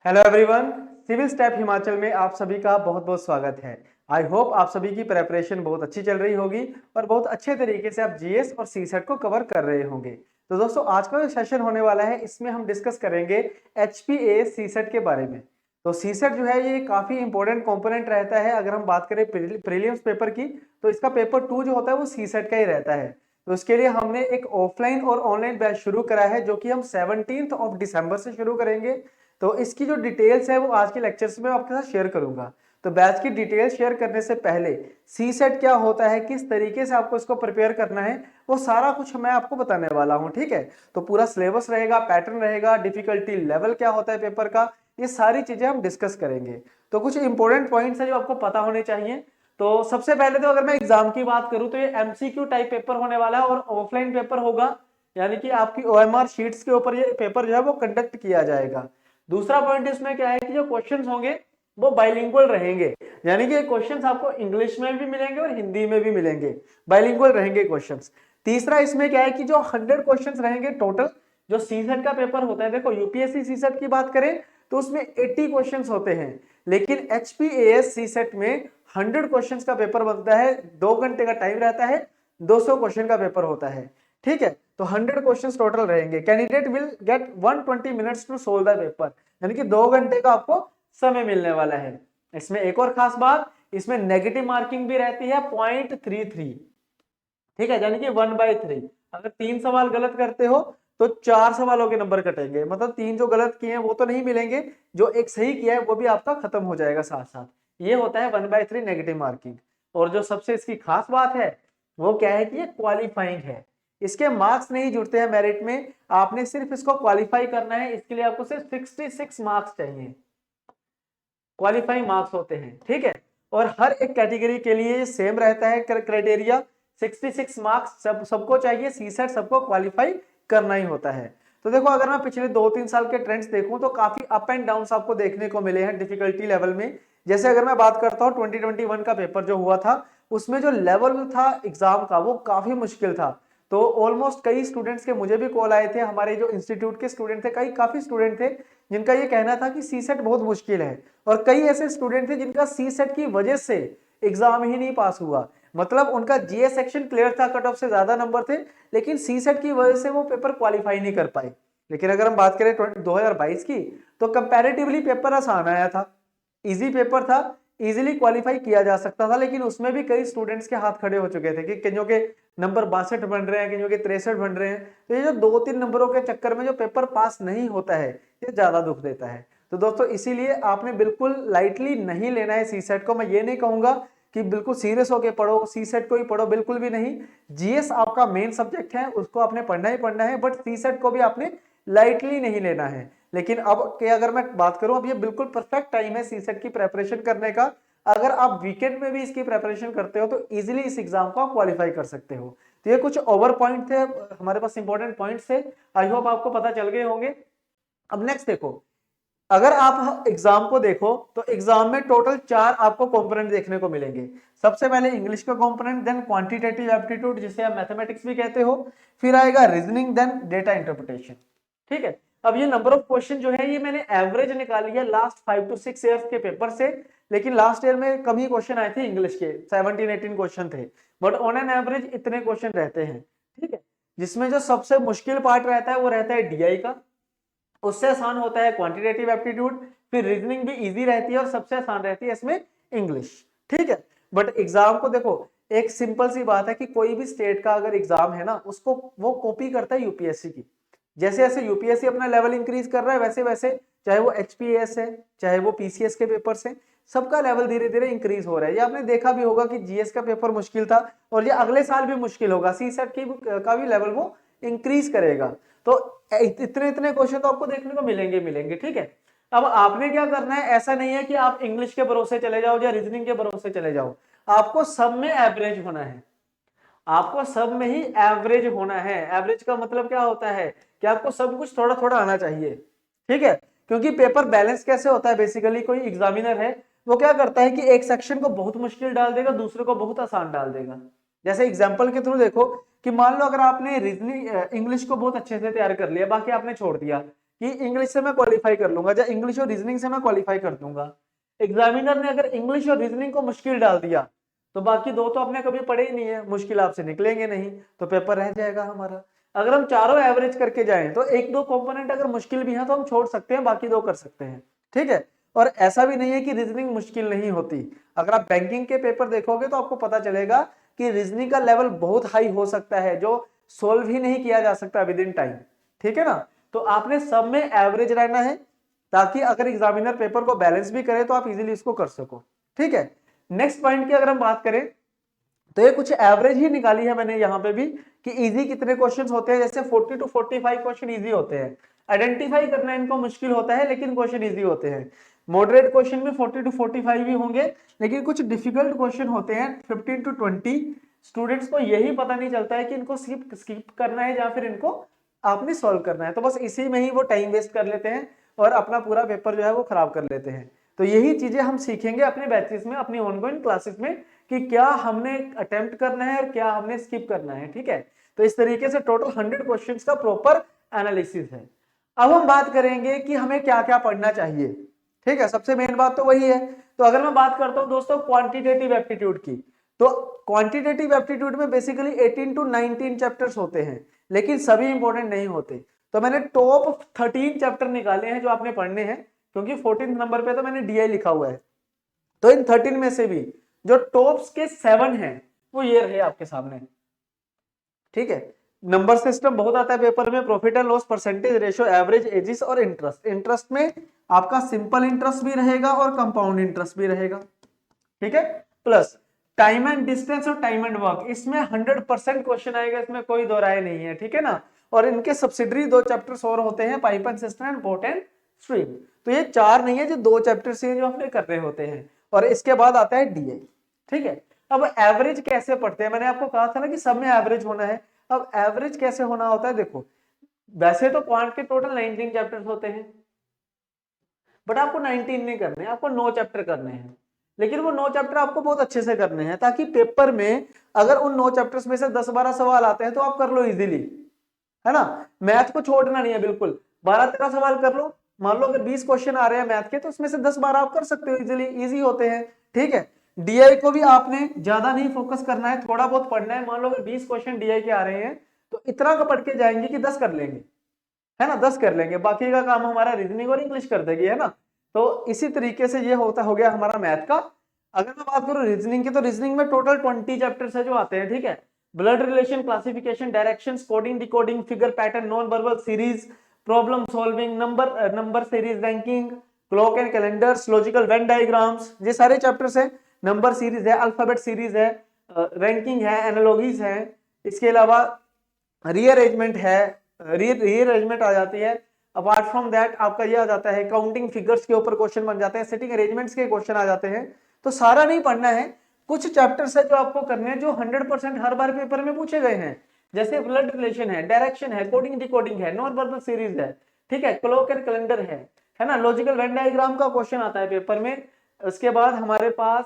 Hello everyone, civil step Himachal में आप सभी का बहुत बहुत स्वागत है। आई होप आप सभी की प्रेपरेशन बहुत अच्छी चल रही होगी और बहुत अच्छे तरीके से आप जीएस और सीसेट को कवर कर रहे होंगे। तो दोस्तों, आज का जो सेशन होने वाला है इसमें हम डिस्कस करेंगे एचपीएएस सीसेट के बारे में। तो सीसेट जो है ये काफी इंपॉर्टेंट कंपोनेंट रहता है। अगर हम बात करें प्रीलिम्स पेपर की, तो इसका पेपर 2 जो होता है वो सीसेट का ही रहता है। तो इसके लिए हमने एक ऑफलाइन और ऑनलाइन बैच शुरू करा है, जो कि हम 17 ऑफ दिसंबर से शुरू करेंगे। तो इसकी जो डिटेल्स है वो आज के लेक्चर्स में आपके साथ शेयर करूंगा। तो बैच की डिटेल्स शेयर करने से पहले सी सेट क्या होता है, किस तरीके से आपको इसको प्रिपेयर करना है, वो सारा कुछ मैं आपको बताने वाला हूं। ठीक है, तो पूरा सिलेबस रहेगा, पैटर्न रहेगा, डिफिकल्टी लेवल क्या होता है पेपर का, ये सारी चीजें हम डिस्कस करेंगे। तो कुछ इंपॉर्टेंट पॉइंट्स है जो आपको पता होने चाहिए। तो सबसे पहले तो अगर मैं एग्जाम की बात करूं तो ये एमसीक्यू टाइप पेपर होने वाला है और ऑफलाइन पेपर होगा, यानी कि आपकी ओएमआर शीट्स के ऊपर ये पेपर जो है वो कंडक्ट किया जाएगा। दूसरा पॉइंट इसमें क्या है कि जो क्वेश्चंस होंगे वो बाइलिंगुअल रहेंगे, यानी कि क्वेश्चंस आपको इंग्लिश में भी मिलेंगे और हिंदी में भी मिलेंगे, बाइलिंगुअल रहेंगे क्वेश्चंस। तीसरा इसमें क्या है कि जो 100 क्वेश्चंस रहेंगे टोटल, जो सीसेट का पेपर होता है, देखो यूपीएससी सीसेट की बात करें तो उसमें 80 क्वेश्चंस होते हैं, लेकिन एचपीएएस सीसेट में 100 क्वेश्चंस का पेपर बनता है। 2 घंटे का टाइम रहता है, 200 क्वेश्चन का पेपर होता है। ठीक है, तो 100 क्वेश्चंस टोटल रहेंगे। Candidate will get 120 minutes to solve the paper, यानी कि 2 घंटे का आपको समय मिलने वाला है। इसमें एक और खास बात, इसमें नेगेटिव मार्किंग भी रहती है 0.33। ठीक है, यानी कि 1/3। अगर 3 सवाल गलत करते हो तो 4 सवालों के नंबर कटेंगे, मतलब 3 जो गलत किए हैं वो तो नहीं मिलेंगे, जो एक सही किया है वो भी आपका खत्म हो जाएगा साथ साथ। ये होता है 1/3 नेगेटिव मार्किंग। और जो सबसे इसकी खास बात है वो क्या है कि ये क्वालिफाइंग है, इसके मार्क्स नहीं जुड़ते हैं मेरिट में, आपने सिर्फ इसको क्वालिफाई करना है। इसके लिए आपको सिर्फ 66 मार्क्स चाहिए, क्वालिफाइंग मार्क्स होते हैं। ठीक है, और हर एक कैटेगरी के लिए सेम रहता है क्राइटेरिया, 66 मार्क्स सबको चाहिए, सीसेट सबको क्वालिफाई करना ही होता है। तो देखो, अगर मैं पिछले 2-3 साल के ट्रेंड्स देखूं तो काफी अप एंड डाउन आपको देखने को मिले हैं डिफिकल्टी लेवल में। जैसे अगर मैं बात करता हूं 2021 का पेपर जो हुआ था, उसमें जो लेवल था एग्जाम का वो काफी मुश्किल था। तो ऑलमोस्ट कई स्टूडेंट्स के मुझे भी कॉल आए थे, हमारे जो इंस्टीट्यूट के स्टूडेंट थे, काफी स्टूडेंट थे जिनका ये कहना था कि सी सेट बहुत मुश्किल है। और कई ऐसे स्टूडेंट थे जिनका सी सेट की वजह से एग्जाम ही नहीं पास हुआ, मतलब उनका जीएस सेक्शन क्लियर था, कट ऑफ से ज्यादा नंबर थे, लेकिन सी सेट की वजह से वो पेपर क्वालिफाई नहीं कर पाए। लेकिन अगर हम बात करें 2022 की, तो कंपैरेटिवली पेपर आसान आया था, इजी पेपर था, इजीली क्वालिफाई किया जा सकता था। लेकिन उसमें भी कई स्टूडेंट्स के हाथ खड़े हो चुके थे कि कईयों के नंबर 62 बन रहे हैं, कईयों के 63 बन रहे हैं। तो ये जो 2-3 नंबरों के चक्कर में जो पेपर पास नहीं होता है, ये ज्यादा दुख देता है। तो दोस्तों, इसीलिए आपने बिल्कुल लाइटली नहीं लेना है सीसेट को। मैं ये नहीं कहूंगा कि बिल्कुल सीरियस होके पढ़ो, सीसेट को ही पढ़ो, बिल्कुल भी नहीं। जीएस आपका मेन सब्जेक्ट है, उसको आपने पढ़ना ही पढ़ना है, बट सीसेट को भी आपने लाइटली नहीं लेना है। लेकिन अब के अगर मैं बात करूं, अब ये बिल्कुल परफेक्ट टाइम है सीसेट की प्रेपरेशन करने का। अगर आप वीकेंड में भी इसकी प्रेपरेशन करते हो तो इजीली इस एग्जाम को आप क्वालिफाई कर सकते हो। तो ये कुछ ओवर पॉइंट थे, हमारे पास इंपॉर्टेंट पॉइंट्स थे, आई होप आपको पता चल गए होंगे। अब नेक्स्ट देखो, अगर आप एग्जाम को देखो तो एग्जाम में टोटल 4 आपको कंपोनेंट देखने को मिलेंगे। सबसे पहले इंग्लिश का कंपोनेंट, देन क्वांटिटेटिव एप्टीट्यूड जिसे आप मैथमेटिक्स भी कहते हो, फिर आएगा रीजनिंग, देन डेटा इंटरप्रिटेशन। ठीक है, अब ये नंबर ऑफ क्वेश्चन जो है ये मैंने एवरेज निकाली है लास्ट 5 to 6 ईयर्स के पेपर से, लेकिन लास्ट ईयर में कम ही क्वेश्चन आए थे इंग्लिश के, 17-18 क्वेश्चन थे, बट ऑन एन एवरेज इतने क्वेश्चन रहते हैं। ठीक है, जिसमें जो सबसे मुश्किल पार्ट रहता है वो रहता है डीआई का, उससे आसान होता है क्वांटिटेटिव एप्टीट्यूड, फिर रीजनिंग भी इजी रहती है और सबसे आसान रहती है इसमें इंग्लिश। ठीक है, बट एग्जाम को देखो, एक सिंपल सी बात है कि कोई भी स्टेट का अगर एग्जाम है ना, उसको वो कॉपी करता है यूपीएससी की। जैसे जैसे यूपीएससी अपना लेवल इंक्रीज कर रहा है, वैसे वैसे चाहे वो एचपीएस है, चाहे वो पीसीएस के पेपर्स हैं, सबका लेवल धीरे धीरे इंक्रीज हो रहा है। ये आपने देखा भी होगा कि जीएस का पेपर मुश्किल था और ये अगले साल भी मुश्किल होगा, सी सेट का भी लेवल वो इंक्रीज करेगा। तो इतने इतने क्वेश्चन तो आपको देखने को मिलेंगे मिलेंगे। ठीक है, अब आपने क्या करना है, ऐसा नहीं है कि आप इंग्लिश के भरोसे चले जाओ या रीजनिंग के भरोसे चले जाओ, आपको सब में एवरेज होना है, आपको सब में ही एवरेज होना है। एवरेज का मतलब क्या होता है कि आपको सब कुछ थोड़ा थोड़ा आना चाहिए। ठीक है, क्योंकि पेपर बैलेंस कैसे होता है, बेसिकली कोई एग्जामिनर है वो क्या करता है कि एक सेक्शन को बहुत मुश्किल डाल देगा, दूसरे को बहुत आसान डाल देगा। जैसे एग्जाम्पल के थ्रू देखो कि मान लो अगर आपने रीजनिंग इंग्लिश को बहुत अच्छे से तैयार कर लिया, बाकी आपने छोड़ दिया कि इंग्लिश से मैं क्वालिफाई कर लूंगा या इंग्लिश और रीजनिंग से मैं क्वालिफाई कर दूंगा। एग्जामिनर ने अगर इंग्लिश और रीजनिंग को मुश्किल डाल दिया तो बाकी दो तो आपने कभी पढ़े ही नहीं है, मुश्किल आपसे निकलेंगे नहीं, तो पेपर रह जाएगा हमारा। अगर हम चारों एवरेज करके जाएं तो एक दो कंपोनेंट अगर मुश्किल भी है तो हम छोड़ सकते हैं, बाकी दो कर सकते हैं, ठीक है। और ऐसा भी नहीं है कि रीजनिंग मुश्किल नहीं होती। अगर आप बैंकिंग के पेपर देखोगे तो आपको पता चलेगा कि रीजनिंग का लेवल बहुत हाई हो सकता है, जो सोल्व ही नहीं किया जा सकता विद इन टाइम, ठीक है ना। तो आपने सब में एवरेज रहना है, ताकि अगर एग्जामिनर पेपर को बैलेंस भी करे तो आप इजीली इसको कर सको, ठीक है। नेक्स्ट पॉइंट की अगर हम बात करें तो ये कुछ एवरेज ही निकाली है मैंने यहाँ पे भी कि इजी कितने क्वेश्चंस होते हैं। जैसे 40 to 45 क्वेश्चन इजी होते हैं, आइडेंटिफाई करना इनको मुश्किल होता है लेकिन क्वेश्चन इजी होते हैं। मॉडरेट क्वेश्चन में 40 to 45 भी होंगे, लेकिन कुछ डिफिकल्ट क्वेश्चन होते हैं 15 to 20। स्टूडेंट्स को यही पता नहीं चलता है कि इनको स्किप करना है या फिर इनको आपने सॉल्व करना है, तो बस इसी में ही वो टाइम वेस्ट कर लेते हैं और अपना पूरा पेपर जो है वो खराब कर लेते हैं। तो यही चीजें हम सीखेंगे अपने बैचेस में, अपनी ऑनगोइंग क्लासेस में, कि क्या हमने अटेम्प्ट करना है और क्या हमने स्किप करना है, ठीक है। तो इस तरीके से टोटल 100 क्वेश्चंस का प्रॉपर एनालिसिस है। अब हम बात करेंगे कि हमें क्या क्या पढ़ना चाहिए, ठीक है। सबसे मेन बात तो वही है। तो अगर मैं बात करता हूं दोस्तों क्वांटिटेटिव एप्टीट्यूड की, तो क्वांटिटेटिव एप्टीट्यूड में बेसिकली 18 to 19 चैप्टर्स होते हैं, लेकिन सभी इंपॉर्टेंट नहीं होते। तो मैंने टॉप 13 चैप्टर निकाले हैं जो आपने पढ़ने हैं, क्योंकि 14 नंबर पे तो मैंने डीआई लिखा हुआ है। तो इन 13 में से भी जो टॉप्स के 7 हैं वो ये रहे आपके सामने, ठीक है। नंबर सिस्टम बहुत आता है पेपर में, profit and loss, percentage, ratio, average, ages और इंटरेस्ट। इंटरेस्ट में आपका सिंपल इंटरेस्ट भी रहेगा और कंपाउंड इंटरेस्ट भी रहेगा, ठीक है। प्लस टाइम एंड डिस्टेंस और टाइम एंड वर्क, इसमें 100% क्वेश्चन आएगा, इसमें कोई दो राय नहीं है, ठीक है ना। और इनके सब्सिडरी दो चैप्टर्स और होते हैं, pipe and system and port and stream. तो ये चार नहीं है, जो दो चैप्टर्स हैं जो हमने कर रहे होते हैं। और इसके बाद आता है डीए, ठीक है। अब एवरेज कैसे पढ़ते हैं, मैंने आपको कहा था ना कि सब में एवरेज होना है। अब एवरेज कैसे होना होता है, देखो वैसे तो क्वांट के टोटल 19 चैप्टर्स होते हैं, बट आपको 19 नहीं करने, आपको 9 चैप्टर करने हैं। लेकिन वो 9 चैप्टर आपको बहुत अच्छे से करने हैं, ताकि पेपर में अगर उन 9 चैप्टर्स में से 10-12 सवाल आते हैं तो आप कर लो इजीली, है ना। मैथ को छोड़ना नहीं है बिल्कुल, 12-13 सवाल कर लो। मान लो अगर 20 क्वेश्चन आ रहे हैं मैथ के, तो उसमें से 10-12 आप कर सकते हो इजीली, इजी होते हैं, ठीक है। डीआई को भी आपने ज्यादा नहीं फोकस करना है, थोड़ा बहुत पढ़ना है। मान लो अगर 20 क्वेश्चन डीआई के आ रहे हैं तो इतना का पढ़ के जाएंगे कि 10 कर लेंगे, है ना, 10 कर लेंगे, बाकी का काम हमारा रीजनिंग और इंग्लिश कर देगी, है ना। तो इसी तरीके से ये होता हो गया हमारा मैथ का। अगर मैं बात करूं रीजनिंग की, तो रीजनिंग में टोटल 20 चैप्टर्स है जो आते हैं, ठीक है। Blood relation, classification, directions, coding, decoding, figure pattern, non verbal series, problem solving, number series, ranking, clock and calendars, logical Venn diagrams, ये सारे चैप्टर्स हैं। नंबर सीरीज है, अल्फाबेट सीरीज है, रैंकिंग है, एनालॉजीज है, इसके अलावा रीअरेंजमेंट है, रीअरेंजमेंट आ जाती है। अपार्ट फ्रॉम दैट आपका ये आ जाता है काउंटिंग फिगर्स के ऊपर क्वेश्चन बन जाते हैं, सेटिंग अरेंजमेंट्स के क्वेश्चन आ जाते हैं। तो सारा नहीं पढ़ना है, कुछ चैप्टर्स है जो आपको करने हैं, जो 100% हर बार पेपर में पूछे गए हैं। जैसे ब्लड रिलेशन है, डायरेक्शन है, कोडिंग डिकोडिंग है, नॉन वर्बल सीरीज है, ठीक है, क्लॉक एंड कैलेंडर है ना, लॉजिकल वेन डायग्राम का क्वेश्चन आता है पेपर में। उसके बाद हमारे पास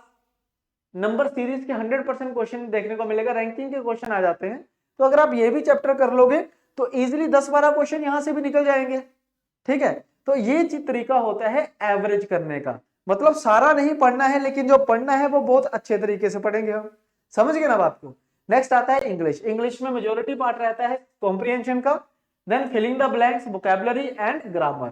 नंबर सीरीज के 100% क्वेश्चन देखने को मिलेगा, रैंकिंग के क्वेश्चन आ जाते हैं। तो अगर आप ये भी चैप्टर कर लोगे तो इजीली 10-12 क्वेश्चन यहां से भी निकल जाएंगे, ठीक है। तो ये तरीका होता है एवरेज करने का, मतलब सारा नहीं पढ़ना है, लेकिन जो पढ़ना है वो बहुत अच्छे तरीके से पढ़ेंगे हम, समझ गए ना बात को। नेक्स्ट आता है इंग्लिश। इंग्लिश में मेजोरिटी पार्ट रहता है कॉम्प्रिहेंशन का, then filling the blanks, vocabulary and grammar.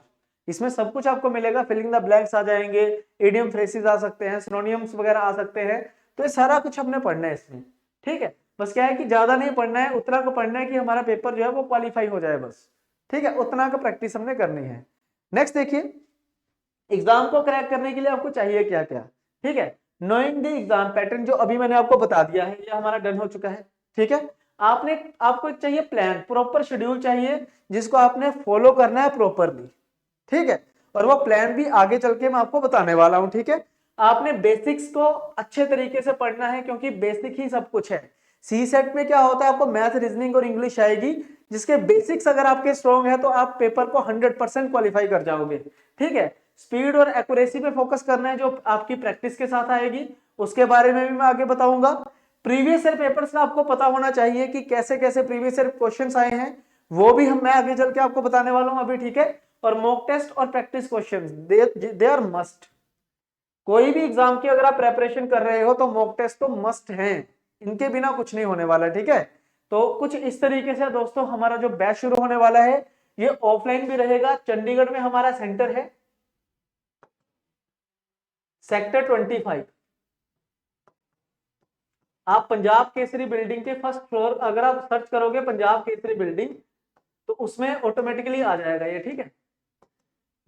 इसमें सब कुछ आपको मिलेगा, फिलिंग द ब्लैंक्स आ जाएंगे, इडियम फ्रेजेस आ सकते हैं, सिनोनिम्स वगैरह आ सकते हैं। तो ये सारा कुछ हमने पढ़ना है इसमें, ठीक है। बस क्या है कि ज्यादा नहीं पढ़ना है, उतना को पढ़ना है कि हमारा पेपर जो है वो क्वालिफाई हो जाए बस, ठीक है, उतना का प्रैक्टिस हमने करनी है। नेक्स्ट देखिए, एग्जाम को क्रैक करने के लिए आपको चाहिए क्या क्या, ठीक है। नोइंग द एग्जाम पैटर्न, जो अभी मैंने आपको बता दिया है, ये हमारा डन हो चुका है, ठीक है। आपको एक चाहिए प्लान, प्रॉपर शेड्यूल चाहिए जिसको आपने फॉलो करना है प्रॉपरली, ठीक है। और वो प्लान भी आगे चल के मैं आपको बताने वाला हूं, ठीक है। आपने बेसिक्स को अच्छे तरीके से पढ़ना है, क्योंकि बेसिक ही सब कुछ है। सी सेट में क्या होता है, आपको मैथ, रीजनिंग और इंग्लिश आएगी, जिसके बेसिक्स अगर आपके स्ट्रॉन्ग है तो आप पेपर को 100% क्वालिफाई कर जाओगे, ठीक है। स्पीड और एक्यूरेसी पे फोकस करना है, जो आपकी प्रैक्टिस के साथ आएगी, उसके बारे में भी मैं आगे बताऊंगा। प्रीवियस ईयर पेपर्स का आपको पता होना चाहिए कि कैसे कैसे प्रीवियस ईयर क्वेश्चंस आए हैं, वो भी मैं आगे चल के आपको बताने वाला हूं अभी, ठीक है। और मॉक टेस्ट और practice questions they are must. कोई भी एग्जाम की अगर आप प्रेपरेशन कर रहे हो तो मॉक टेस्ट तो मस्ट हैं, इनके बिना कुछ नहीं होने वाला, ठीक है। तो कुछ इस तरीके से दोस्तों हमारा जो बैच शुरू होने वाला है ये ऑफलाइन भी रहेगा। चंडीगढ़ में हमारा सेंटर है सेक्टर 25। आप पंजाब केसरी बिल्डिंग के फर्स्ट फ्लोर अगर आप सर्च करोगे पंजाब केसरी बिल्डिंग तो उसमें ऑटोमेटिकली आ जाएगा ये, ठीक है।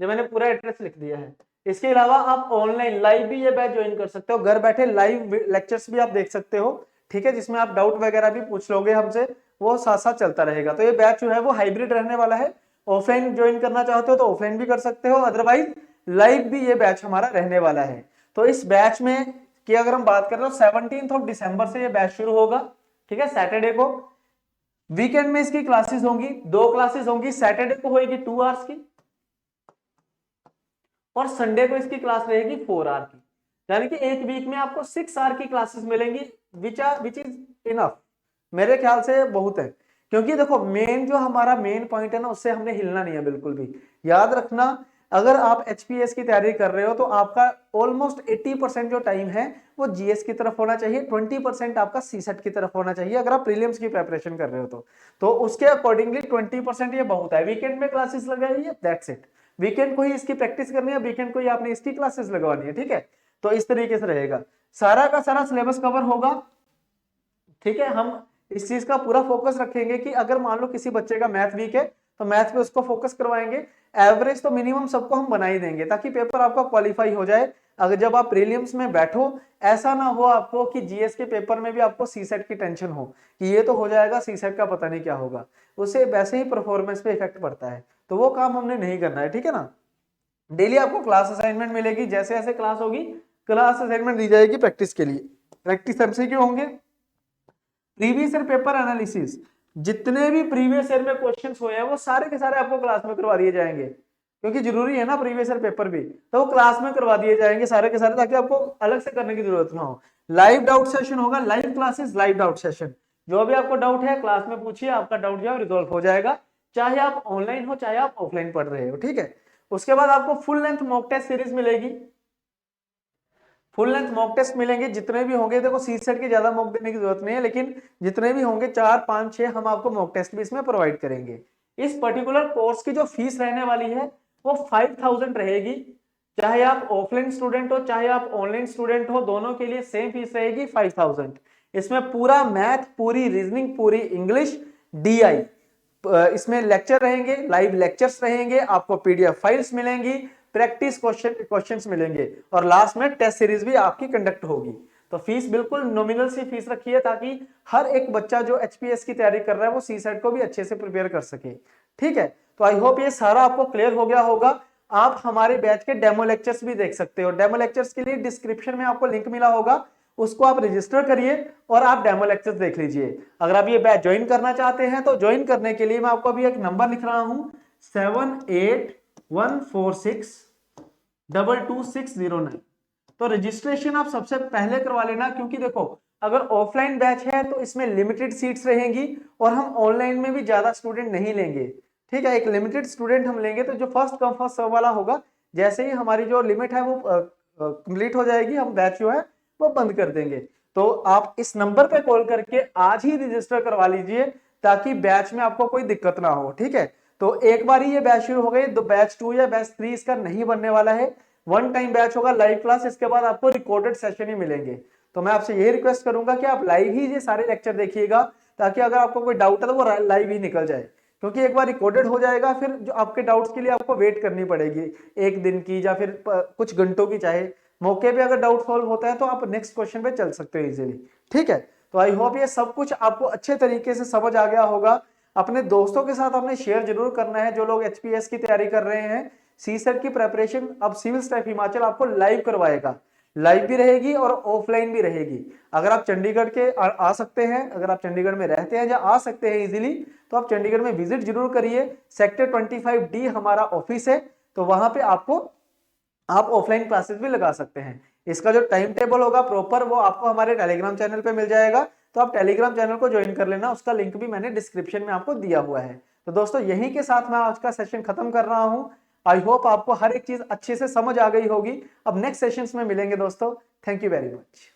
जो मैंने पूरा एड्रेस लिख दिया है। इसके अलावा आप ऑनलाइन लाइव भी ये बैच ज्वाइन कर सकते हो, घर बैठे लाइव लेक्चर्स भी आप देख सकते हो, ठीक है, जिसमें आप डाउट वगैरह भी पूछ लोगे हमसे, वो साथ साथ चलता रहेगा। तो ये बैच जो है वो हाइब्रिड रहने वाला है। ऑफलाइन ज्वाइन करना चाहते हो तो ऑफलाइन भी कर सकते हो, अदरवाइज लाइव भी ये बैच हमारा रहने वाला है। तो इस बैच में की अगर हम बात करें तो 17 दिसंबर से ये बैच शुरू होगा, ठीक है, सैटरडे को। वीकेंड में इसकी क्लासेस होंगी, 2 क्लासेस होंगी, सैटरडे को होगी 2 आवर्स की और संडे को इसकी क्लास रहेगी 4 आवर की। यानी कि एक वीक में आपको 6 आवर की क्लासेस मिलेंगी, विच इज इनफ, मेरे ख्याल से बहुत है। क्योंकि देखो मेन जो हमारा मेन पॉइंट है ना उससे हमने हिलना नहीं है बिल्कुल भी। याद रखना अगर आप एचपीएस की तैयारी कर रहे हो तो आपका ऑलमोस्ट 80% जो टाइम है वो जीएस की तरफ होना चाहिए, 20% आपका सीसेट की तरफ होना चाहिए अगर आप प्रीलिम्स की प्रिपरेशन कर रहे हो तो उसके अकॉर्डिंगली 20% ये बहुत है। वीकेंड में क्लासेस लगाइए, दैट्स इट। वीकेंड को ही इसकी प्रैक्टिस करनी है, वीकेंड को ही आपने इसकी क्लासेस लगवानी है, ठीक है। तो इस तरीके से रहेगा, सारा का सारा सिलेबस कवर होगा, ठीक है। हम इस चीज का पूरा फोकस रखेंगे कि अगर मान लो किसी बच्चे का मैथ वीक है तो मैथ पे उसको फोकस करवाएंगे। एवरेज तो मिनिमम सबको हम बना ही देंगे ताकि पेपर आपका क्वालिफाई हो जाए। अगर जब आप प्रीलिम्स में बैठो ऐसा ना हो आपको कि जीएस के पेपर में भी आपको सीसेट की टेंशन हो कि ये तो हो जाएगा, सीसेट का पता नहीं क्या होगा, उससे वैसे ही परफॉर्मेंस पे इफेक्ट पड़ता है। तो वो काम हमने नहीं करना है, ठीक है ना। डेली आपको क्लास असाइनमेंट मिलेगी, जैसे जैसे क्लास होगी क्लास असाइनमेंट दी जाएगी प्रैक्टिस के लिए। प्रैक्टिस एमसीक्यू होंगे, प्रीवियस ईयर पेपर एनालिसिस, जितने भी प्रीवियस ईयर में क्वेश्चंस हुए हैं वो सारे के सारे आपको क्लास में करवा दिए जाएंगे, क्योंकि जरूरी है ना प्रीवियस ईयर पेपर भी, तो वो क्लास में करवा दिए जाएंगे सारे के सारे, ताकि आपको अलग से करने की जरूरत ना हो। लाइव डाउट सेशन होगा, live classes, live doubt session, जो भी आपको डाउट है क्लास में पूछिए, आपका डाउट जो है रिजोल्व हो जाएगा, चाहे आप ऑनलाइन हो चाहे आप ऑफलाइन पढ़ रहे हो, ठीक है। उसके बाद आपको full length mock test series मिलेगी, फुल लेंथ मॉक टेस्ट मिलेंगे जितने भी होंगे। देखो सी सेट की ज्यादा मॉक देने की जरूरत नहीं है, लेकिन जितने भी होंगे 4 5 6 हम आपको मॉक टेस्ट भी इसमें प्रोवाइड करेंगे। इस पर्टिकुलर कोर्स की जो फीस रहने वाली है वो 5000 रहेगी। चाहे आप ऑफलाइन स्टूडेंट हो चाहे आप ऑनलाइन स्टूडेंट हो, दोनों के लिए सेम फीस रहेगी 5000। इसमें पूरा मैथ, पूरी रीजनिंग, पूरी इंग्लिश, डीआई, इसमें लेक्चर रहेंगे, लाइव लेक्चर्स रहेंगे, आपको पीडीएफ फाइल्स मिलेंगी, प्रैक्टिस क्वेश्चंस मिलेंगे और लास्ट में टेस्ट सीरीज भी आपकी कंडक्ट होगी। तो फीस बिल्कुल नॉमिनल सी फीस रखी है ताकि हर एक बच्चा जो एचपीएस की तैयारी कर रहा है वो सीसेट को भी अच्छे से प्रिपेयर कर सके, ठीक है। तो आई होप ये सारा आपको क्लियर हो गया होगा। आप हमारे बैच के डेमो लेक्चर्स भी देख सकते हो, डेमो लेक्चर्स के लिए डिस्क्रिप्शन में आपको लिंक मिला होगा, उसको आप रजिस्टर करिए और आप डेमो लेक्चर्स देख लीजिए। अगर आप ये बैच ज्वाइन करना चाहते हैं तो ज्वाइन करने के लिए मैं आपको अभी एक नंबर लिख रहा हूं 7814622609। तो रजिस्ट्रेशन आप सबसे पहले करवा लेना, क्योंकि देखो अगर ऑफलाइन बैच है तो इसमें लिमिटेड सीट्स रहेंगी और हम ऑनलाइन में भी ज्यादा स्टूडेंट नहीं लेंगे, ठीक है। एक लिमिटेड स्टूडेंट हम लेंगे, तो जो फर्स्ट कम फर्स्ट सर्व वाला होगा, जैसे ही हमारी जो लिमिट है वो कंप्लीट हो जाएगी हम बैच जो है वो बंद कर देंगे। तो आप इस नंबर पे कॉल करके आज ही रजिस्टर करवा लीजिए ताकि बैच में आपको कोई दिक्कत ना हो, ठीक है। तो एक बार ही ये बैच शुरू हो गई, तो बैच 2 या बैच 3 इसका नहीं बनने वाला है। वन टाइम बैच होगा, लाइव क्लास, इसके बाद आपको रिकॉर्डेड सेशन ही मिलेंगे। तो मैं आपसे यही रिक्वेस्ट करूंगा कि आप लाइव ही ये सारे लेक्चर देखिएगा, ताकि अगर आपको कोई डाउट है तो वो लाइव ही निकल जाए, क्योंकि एक बार रिकॉर्डेड हो जाएगा फिर जो आपके डाउट्स के लिए आपको वेट करनी पड़ेगी एक दिन की या फिर कुछ घंटों की, चाहे मौके पे अगर डाउट सॉल्व होता है तो आप नेक्स्ट क्वेश्चन पे चल सकते हो इजीली, ठीक है। तो आई होप ये सब कुछ आपको अच्छे तरीके से समझ आ गया होगा। अपने दोस्तों के साथ आपने शेयर जरूर करना है जो लोग एचपीएस की तैयारी कर रहे हैं। सीसेट की प्रेपरेशन अब सिविल स्टाफ हिमाचल आपको लाइव करवाएगा, लाइव भी रहेगी और ऑफलाइन भी रहेगी। अगर आप चंडीगढ़ के आ सकते हैं, अगर आप चंडीगढ़ में रहते हैं या आ सकते हैं इजीली, तो आप चंडीगढ़ में विजिट जरूर करिए। सेक्टर 25D हमारा ऑफिस है, तो वहां पे आपको आप ऑफलाइन क्लासेस भी लगा सकते हैं। इसका जो टाइम टेबल होगा प्रॉपर वो आपको हमारे टेलीग्राम चैनल पे मिल जाएगा, तो आप टेलीग्राम चैनल को ज्वाइन कर लेना, उसका लिंक भी मैंने डिस्क्रिप्शन में आपको दिया हुआ है। तो दोस्तों यहीं के साथ मैं आज का सेशन खत्म कर रहा हूं। आई होप आपको हर एक चीज अच्छे से समझ आ गई होगी। अब नेक्स्ट सेशंस में मिलेंगे दोस्तों। Thank you very much.